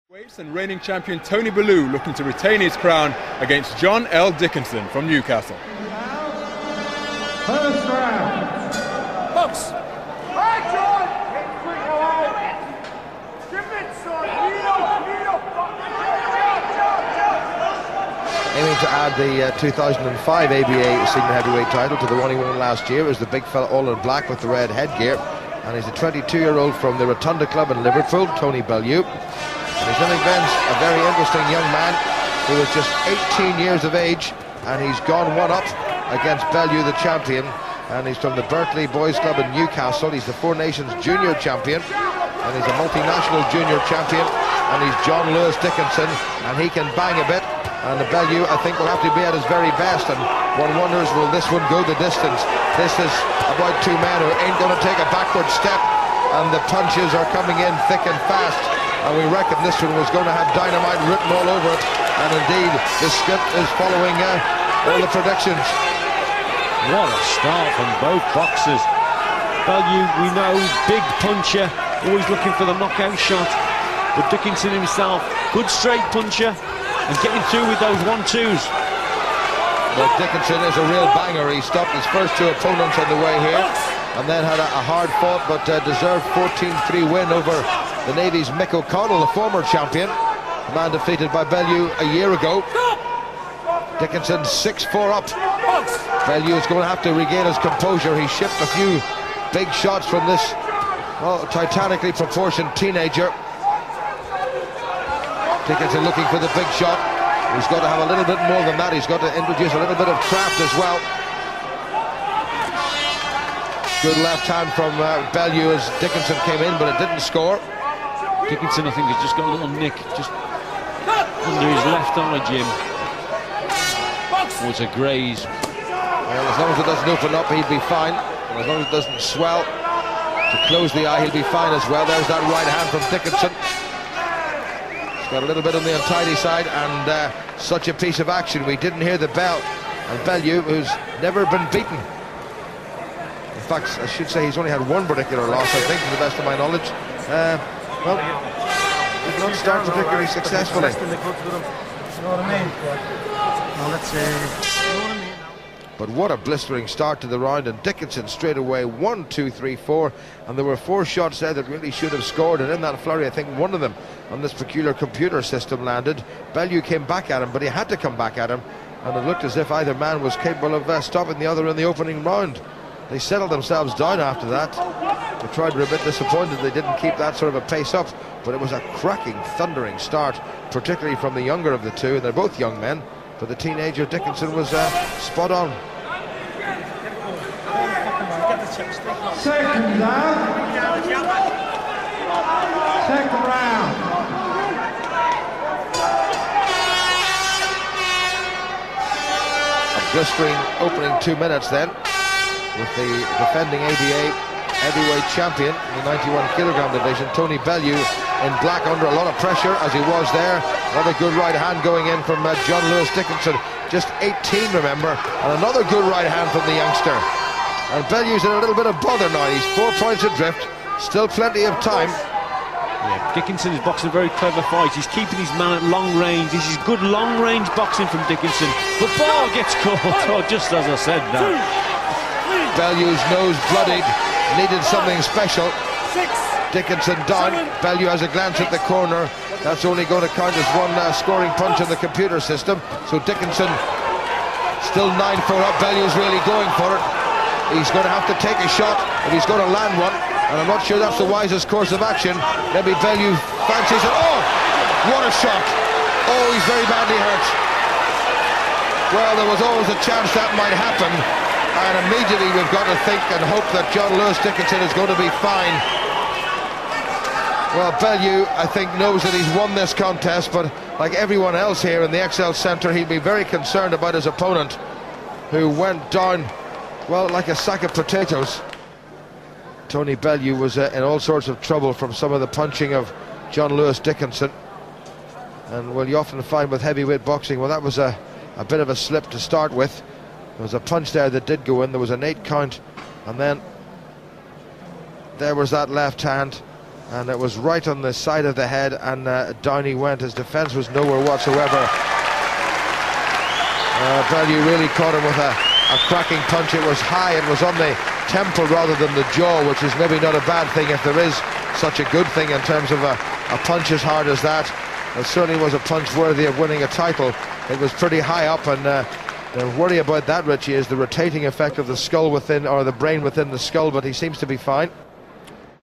Weights and reigning champion Tony Bellew looking to retain his crown against John L. Dickinson from Newcastle. First round. Box. Aiming to add the 2005 ABA senior heavyweight title to the one he won last year is the big fella all in black with the red headgear, and he's a 22-year-old from the Rotunda Club in Liverpool, Tony Bellew. And he's in events a very interesting young man who is just 18 years of age, and he's gone one up against Bellew, the champion, and he's from the Berkeley Boys Club in Newcastle. He's the Four Nations junior champion, and he's a multinational junior champion, and he's John Lewis Dickinson, and he can bang a bit, and the Bellew, I think, will have to be at his very best, and one wonders, will this one go the distance? This is about two men who ain't going to take a backward step, and the punches are coming in thick and fast, and we reckon this one was going to have dynamite written all over it, and indeed the script is following all the predictions. What a start from both boxers. Bellew, we know, big puncher, always looking for the knockout shot, but Dickinson himself, good straight puncher, and getting through with those 1-2s. Well, Dickinson is a real banger. He stopped his first two opponents on the way here, and then had a hard-fought but deserved 14-3 win over the Navy's Mick O'Connell, the former champion, the man defeated by Bellew a year ago. Dickinson 6-4 up. Bellew is going to have to regain his composure. He shipped a few big shots from this, well, titanically proportioned teenager. Dickinson looking for the big shot. He's got to have a little bit more than that. He's got to introduce a little bit of craft as well. Good left hand from Bellew as Dickinson came in, but it didn't score. Dickinson, I think, has just got a little nick just under his left eye, Jim. Oh, it's a graze. Well, as long as it doesn't open up, he'd be fine. And as long as it doesn't swell to close the eye, he'll be fine as well. There's that right hand from Dickinson. He's got a little bit on the untidy side, and such a piece of action. We didn't hear the bell. And Bellew, who's never been beaten. In fact, I should say he's only had one particular loss, I think, to the best of my knowledge. Well, did not start particularly successfully. You know what I mean? Now let's see. But what a blistering start to the round, and Dickinson straight away 1, 2, 3, 4, and there were 4 shots there that really should have scored, and in that flurry I think one of them on this peculiar computer system landed. Bellew came back at him, but he had to come back at him, and it looked as if either man was capable of stopping the other in the opening round. They settled themselves down after that. The crowd were a bit disappointed they didn't keep that sort of a pace up, but it was a cracking, thundering start, particularly from the younger of the two, and they're both young men, but the teenager Dickinson was spot on. Second round. Second round. A blistering opening 2 minutes then, with the defending ABA heavyweight champion in the 91kg division, Tony Bellew, in black under a lot of pressure as he was there. Another good right hand going in from John Lewis Dickinson, just 18, remember, and another good right hand from the youngster. And Bellew's in a little bit of bother now. He's 4 points adrift, still plenty of time. Yeah, Dickinson is boxing a very clever fight. He's keeping his man at long range. This is good long range boxing from Dickinson. But ball gets caught. Oh, just as I said that. Bellew's nose bloodied, needed something special. Dickinson down. Bellew has a glance at the corner. That's only going to count as one scoring punch in the computer system. So Dickinson still 9-4 up. Bellew's really going for it. He's going to have to take a shot if he's going to land one, and I'm not sure that's the wisest course of action. Maybe Bellew fancies it. Oh, what a shot. Oh, he's very badly hurt. Well, there was always a chance that might happen, and immediately we've got to think and hope that John Lewis Dickinson is going to be fine. Well, Bellew, I think, knows that he's won this contest, but like everyone else here in the XL Centre, he'd be very concerned about his opponent, who went down, well, like a sack of potatoes. Tony Bellew was in all sorts of trouble from some of the punching of John Lewis Dickinson. And well, you often find with heavyweight boxing, well, that was a bit of a slip to start with. There was a punch there that did go in. There was an 8 count, and then there was that left hand. and it was right on the side of the head, and down he went. His defence was nowhere whatsoever. Bellew really caught him with a cracking punch. It was high, it was on the temple rather than the jaw, which is maybe not a bad thing if there is such a good thing in terms of a punch as hard as that. It certainly was a punch worthy of winning a title. It was pretty high up, and the worry about that, Richie, is the rotating effect of the skull within, or the brain within the skull, but he seems to be fine.